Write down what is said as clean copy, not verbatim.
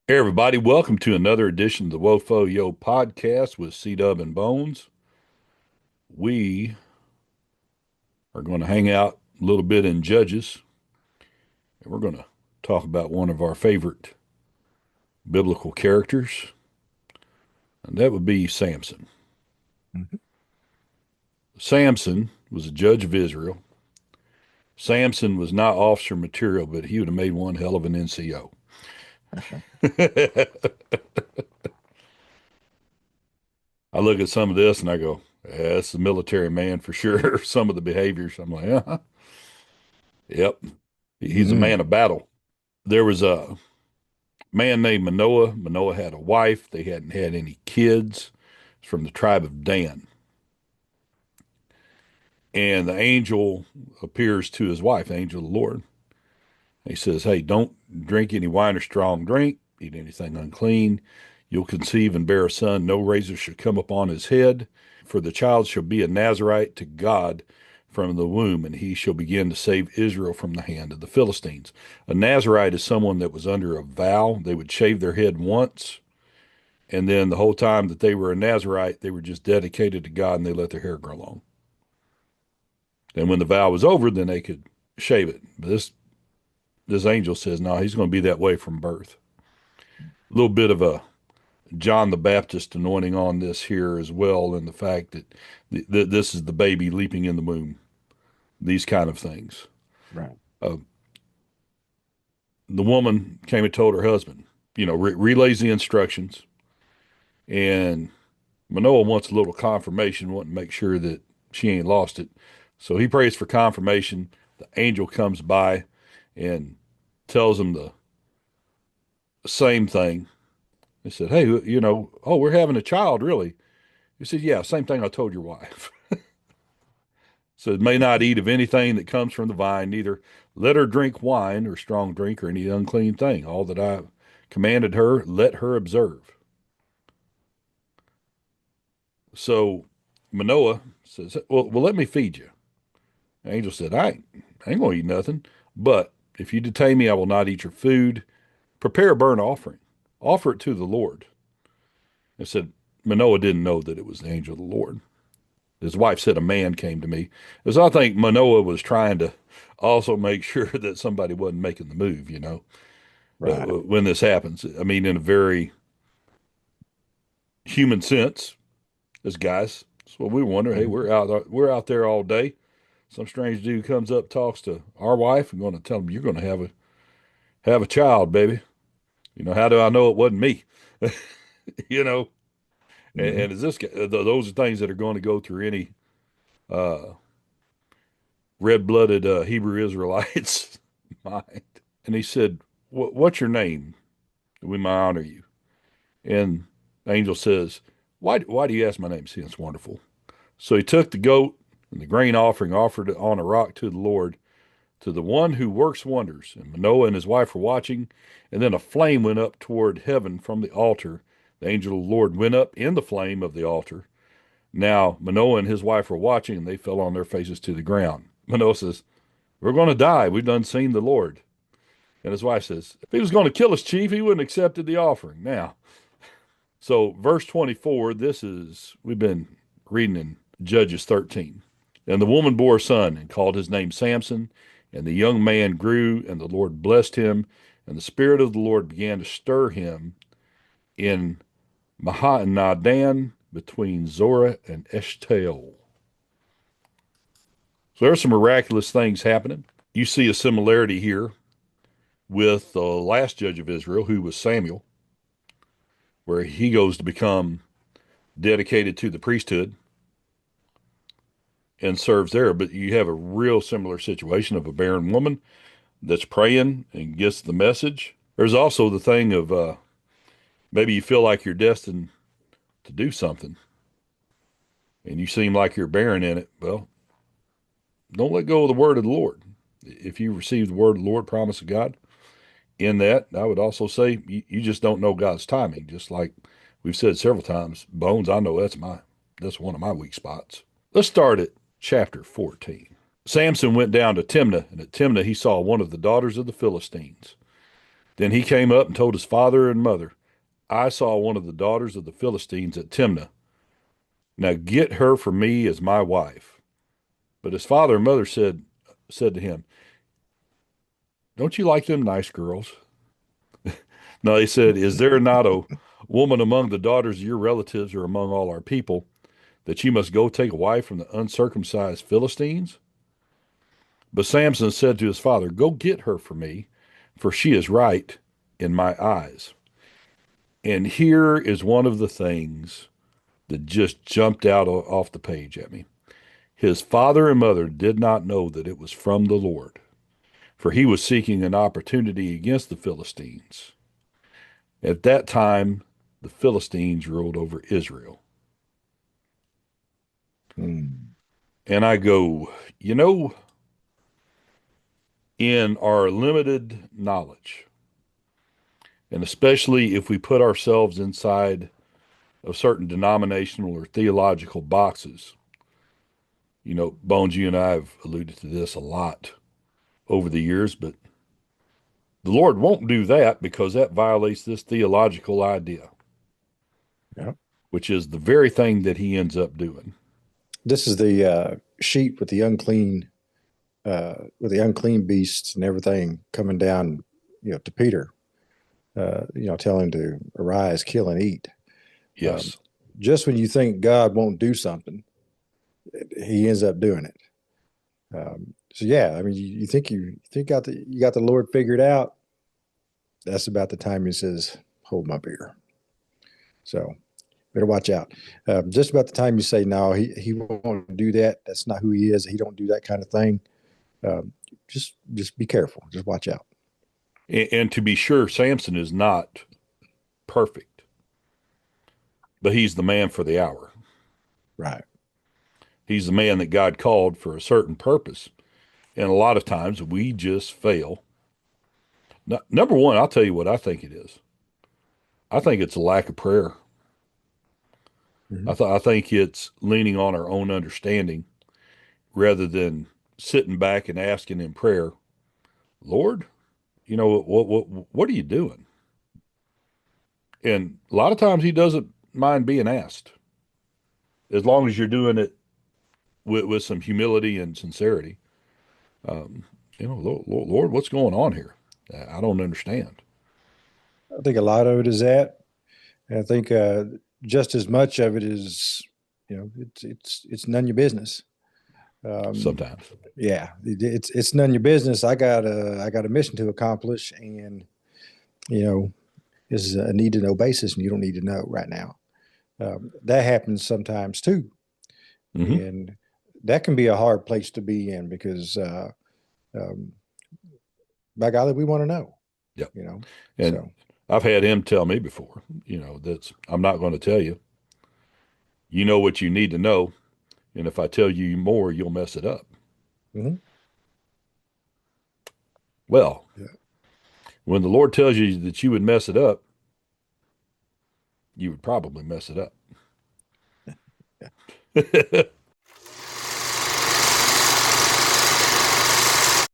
Hey everybody, welcome to another edition of the WOFOYO podcast with C-Dub and Bones. We are going to hang out a little bit in Judges, and we're going to talk about one of our favorite biblical characters, and that would be Samson. Mhm. Samson was a judge of Israel. Samson was not officer material, but he would have made one hell of an NCO. I look at some of this and I go, yeah, that's the military man for sure. Some of the behaviors, I'm like, yep, he's a Mm, man of battle. There was a man named Manoah. Manoah had a wife. They hadn't had any kids. It's from the tribe of Dan. And the angel appears to his wife, the angel of the Lord. He says, hey, don't drink any wine or strong drink, eat anything unclean. You'll conceive and bear a son. No razor shall come upon his head, for the child shall be a Nazirite to God from the womb, and he shall begin to save Israel from the hand of the Philistines. A Nazirite is someone that was under a vow. They would shave their head once, and then the whole time that they were a Nazirite, they were just dedicated to God and they let their hair grow long. And when the vow was over, then they could shave it. But this angel says, no, he's going to be that way from birth. A little bit of a John the Baptist anointing on this here as well, in the fact that this is the baby leaping in the womb, these kind of things. right. Uh, the woman came and told her husband, relays the instructions, and Manoah wants a little confirmation, wanting to make sure that she ain't lost it. So he prays for confirmation. The angel comes by and tells him the same thing. He said, hey, oh, we're having a child, really? He said, yeah, same thing I told your wife. So it may not eat of anything that comes from the vine, neither let her drink wine or strong drink or any unclean thing. All that I commanded her, let her observe. So Manoah says, well, let me feed you. The angel said, I ain't going to eat nothing, but if you detain me, I will not eat your food. Prepare a burnt offering, offer it to the Lord. I said, Manoah didn't know that it was the angel of the Lord. His wife said, a man came to me. Because I think Manoah was trying to also make sure that somebody wasn't making the move, Right. when this happens. I mean, in a very human sense, as guys, that's what we wonder. Hey, Mhm. we're out there all day. Some strange dude comes up, talks to our wife, and going to tell him you're going to have a child, baby. How do I know it wasn't me? you know, Mhm. and is this those are things that are going to go through any uh, red-blooded Hebrew Israelites' mind. And he said, "What's your name? We might honor you." And the angel says, "Why do you ask my name? See, it's wonderful." So he took the goat and the grain offering, offered it on a rock to the Lord, to the one who works wonders. And Manoah and his wife were watching, and then a flame went up toward heaven from the altar. The angel of the Lord went up in the flame of the altar. Now Manoah and his wife were watching, and they fell on their faces to the ground. Manoah says, we're going to die. We've done seen the Lord. And his wife says, if he was going to kill us, chief, he wouldn't have accepted the offering. Now, so verse 24, we've been reading in Judges 13. And the woman bore a son and called his name Samson. And the young man grew, and the Lord blessed him. And the Spirit of the Lord began to stir him in Mahanadan between Zorah and Eshtaol. So there's some miraculous things happening. You see a similarity here with the last judge of Israel, who was Samuel, where he goes to become dedicated to the priesthood and serves there. But you have a real similar situation of a barren woman that's praying and gets the message. There's also the thing of maybe you feel like you're destined to do something and you seem like you're barren in it. Well, don't let go of the word of the Lord. If you receive the word of the Lord, promise of God, in that, I would also say you just don't know God's timing. Just like we've said several times, Bones, I know that's one of my weak spots. Let's start at chapter 14. Samson went down to Timnah, and at Timnah he saw one of the daughters of the Philistines. Then he came up and told his father and mother, I saw one of the daughters of the Philistines at Timnah. Now get her for me as my wife. But his father and mother said to him, don't you like them nice girls? No, he said, is there not a woman among the daughters of your relatives or among all our people that you must go take a wife from the uncircumcised Philistines? But Samson said to his father, go get her for me, for she is right in my eyes. And here is one of the things that just jumped out off the page at me. His father and mother did not know that it was from the Lord, for he was seeking an opportunity against the Philistines. At that time, the Philistines ruled over Israel. Mm. And I go, you know, in our limited knowledge, and especially if we put ourselves inside of certain denominational or theological boxes, you know, Bones, you and I have alluded to this a lot over the years, but the Lord won't do that because that violates this theological idea, Yeah. which is the very thing that he ends up doing. This is the sheep with the unclean beasts and everything coming down, to Peter, telling him to arise, kill, and eat. Um, Yes. just when you think God won't do something, He ends up doing it. So yeah, I mean, you think you got the Lord figured out. That's about the time He says, "Hold my beer." So better watch out. Just about the time you say, "No, he won't do that. That's not who He is. He don't do that kind of thing." Um, just be careful. Just watch out. And to be sure, Samson is not perfect, but he's the man for the hour. Right. He's the man that God called for a certain purpose. And a lot of times we just fail. No, number one, I'll tell you what I think it is. I think it's a lack of prayer. Mm-hmm. I think it's leaning on our own understanding rather than sitting back and asking in prayer, Lord, you know what are you doing? And a lot of times he doesn't mind being asked, as long as you're doing it with some humility and sincerity. Um, Lord, what's going on here? I don't understand. I think a lot of it is that. And I think just as much of it is, it's none of your business. Um, Sometimes. yeah, it's none of your business. I got a mission to accomplish, and you know, this is a need to know basis, and you don't need to know right now. That happens sometimes too, Hmm. and that can be a hard place to be in because, um, by golly, we want to know, Yep. you know. And So, I've had him tell me before, that's I'm not going to tell you. You know what you need to know, and if I tell you more, you'll mess it up. mhm. Well, Yeah. when the Lord tells you that you would mess it up, you would probably mess it up.